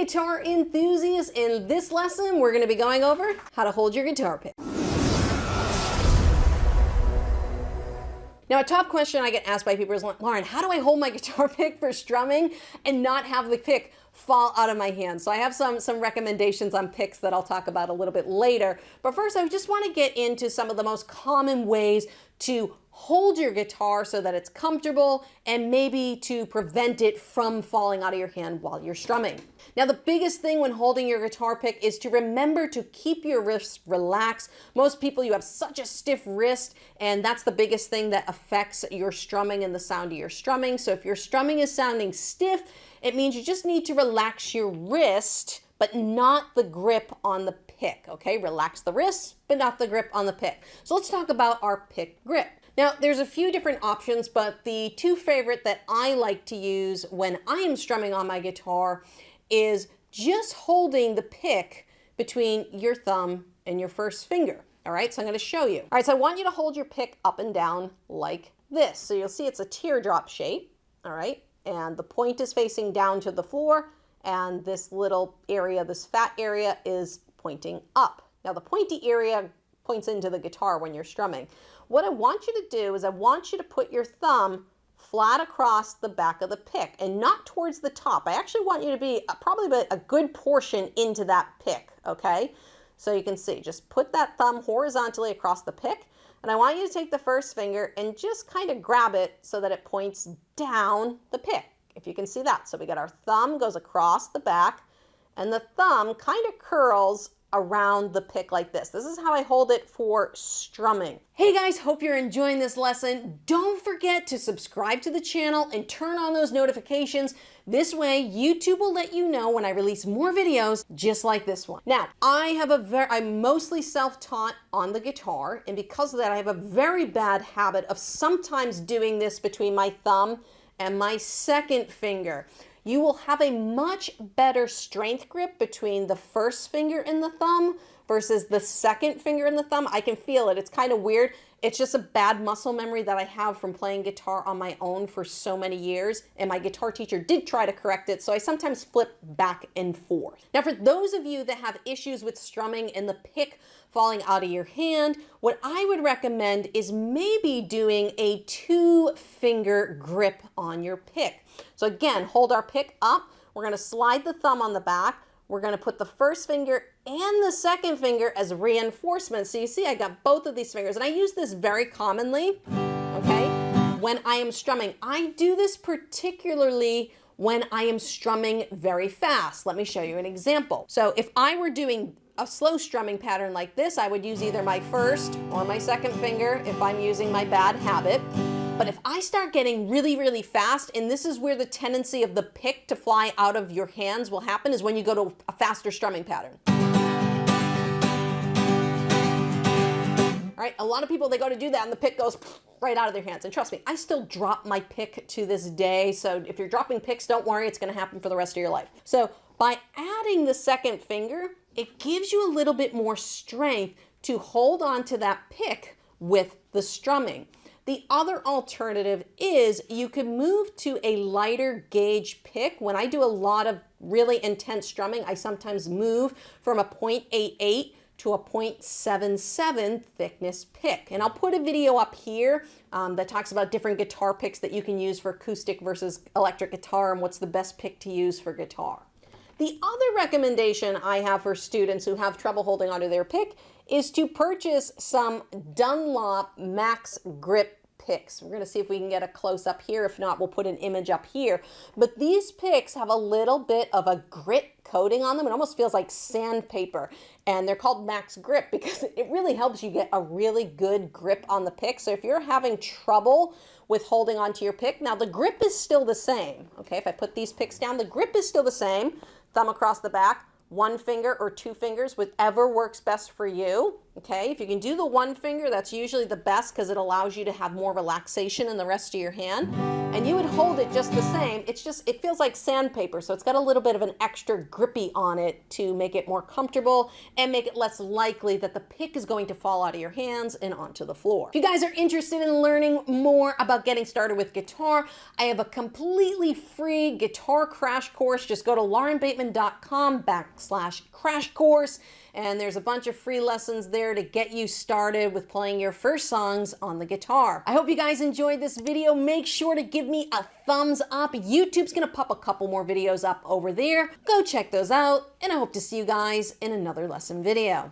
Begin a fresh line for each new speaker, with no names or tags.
guitar enthusiasts, in this lesson we're going to be going over how to hold your guitar pick. Now, a top question I get asked by people is, Lauren, how do I hold my guitar pick for strumming and not have the pick fall out of my hand? So I have some recommendations on picks that I'll talk about a little bit later. But first, I just want to get into some of the most common ways to hold your guitar so that it's comfortable and maybe to prevent it from falling out of your hand while you're strumming. Now, the biggest thing when holding your guitar pick is to remember to keep your wrists relaxed. Most people, you have such a stiff wrist, and that's the biggest thing that affects your strumming and the sound of your strumming. So if your strumming is sounding stiff, it means you just need to relax your wrist, but not the grip on the pick, okay? Relax the wrist, but not the grip on the pick. So let's talk about our pick grip. Now, there's a few different options, but the two favorite that I like to use when I am strumming on my guitar is just holding the pick between your thumb and your first finger. All right, so I'm going to show you. All right, so I want you to hold your pick up and down like this. So you'll see it's a teardrop shape, all right? And the point is facing down to the floor, and this little area, this fat area, is pointing up. Now, the pointy area points into the guitar when you're strumming. What I want you to do is I want you to put your thumb flat across the back of the pick and not towards the top. I actually want you to be probably a good portion into that pick, okay? So you can see, just put that thumb horizontally across the pick, and I want you to take the first finger and just kind of grab it so that it points down the pick, if you can see that. So we got our thumb goes across the back, and the thumb kind of curls around the pick like this. This is how I hold it for strumming. Hey guys, hope you're enjoying this lesson. Don't forget to subscribe to the channel and turn on those notifications. This way, YouTube will let you know when I release more videos just like this one. Now, I'm mostly self-taught on the guitar, and because of that, I have a very bad habit of sometimes doing this between my thumb and my second finger. You will have a much better strength grip between the first finger and the thumb versus the second finger and the thumb. I can feel it. It's kind of weird. It's just a bad muscle memory that I have from playing guitar on my own for so many years, and my guitar teacher did try to correct it, so I sometimes flip back and forth. Now, for those of you that have issues with strumming and the pick falling out of your hand, what I would recommend is maybe doing a 2-finger grip on your pick. So again, hold our pick up. We're going to slide the thumb on the back. We're going to put the first finger and the second finger as reinforcement. So you see, I got both of these fingers, and I use this very commonly, okay, when I am strumming. I do this particularly when I am strumming very fast. Let me show you an example. So if I were doing a slow strumming pattern like this, I would use either my first or my second finger if I'm using my bad habit. But if I start getting really, really fast, and this is where the tendency of the pick to fly out of your hands will happen, is when you go to a faster strumming pattern. All right, a lot of people, they go to do that and the pick goes right out of their hands. And trust me, I still drop my pick to this day. So if you're dropping picks, don't worry, it's gonna happen for the rest of your life. So by adding the second finger, it gives you a little bit more strength to hold on to that pick with the strumming. The other alternative is you could move to a lighter gauge pick. When I do a lot of really intense strumming, I sometimes move from a 0.88 to a 0.77 thickness pick. And I'll put a video up here that talks about different guitar picks that you can use for acoustic versus electric guitar and what's the best pick to use for guitar. The other recommendation I have for students who have trouble holding onto their pick is to purchase some Dunlop Max Grip picks. We're going to see if we can get a close up here. If not, we'll put an image up here. But these picks have a little bit of a grit coating on them. It almost feels like sandpaper. And they're called Max Grip because it really helps you get a really good grip on the pick. So if you're having trouble with holding onto your pick, now the grip is still the same. Okay, if I put these picks down, the grip is still the same. Thumb across the back, 1 finger or 2 fingers, whichever works best for you. Okay, if you can do the one finger, that's usually the best because it allows you to have more relaxation in the rest of your hand. And you would hold it just the same. It feels like sandpaper, so it's got a little bit of an extra grippy on it to make it more comfortable and make it less likely that the pick is going to fall out of your hands and onto the floor. If you guys are interested in learning more about getting started with guitar, I have a completely free guitar crash course. Just go to laurenbateman.com/crash course. And there's a bunch of free lessons there to get you started with playing your first songs on the guitar. I hope you guys enjoyed this video. Make sure to give me a thumbs up. YouTube's gonna pop a couple more videos up over there. Go check those out, and I hope to see you guys in another lesson video.